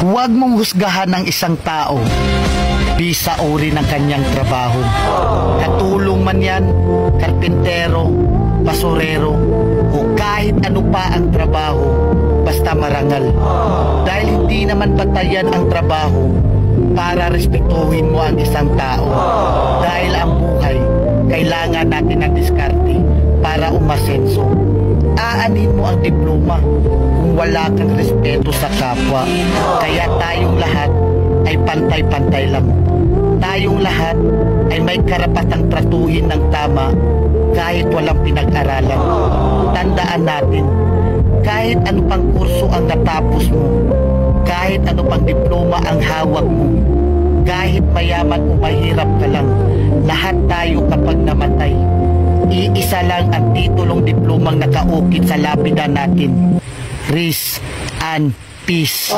Huwag mong husgahan ng isang tao bisa uri ng kanyang trabaho. Katulong man yan, karpintero, basurero, o kahit ano pa ang trabaho, basta marangal. Dahil hindi naman batayan ang trabaho para respetuhin mo ang isang tao. Dahil ang buhay, kailangan natin ng diskarte para umasenso. Aanin mo ang diploma kung wala kang respeto sa kapwa. Kaya tayong lahat ay pantay-pantay lang. Tayong lahat ay may karapatang tratuhin ng tama kahit walang pinag-aralan. Tandaan natin, kahit ano pang kurso ang natapos mo, kahit ano pang diploma ang hawak mo, kahit mayaman o mahirap ka lang, lahat tayo kapag namatay, iisa lang ang titulong diplomang nakaukit sa lapida natin. Rest and peace.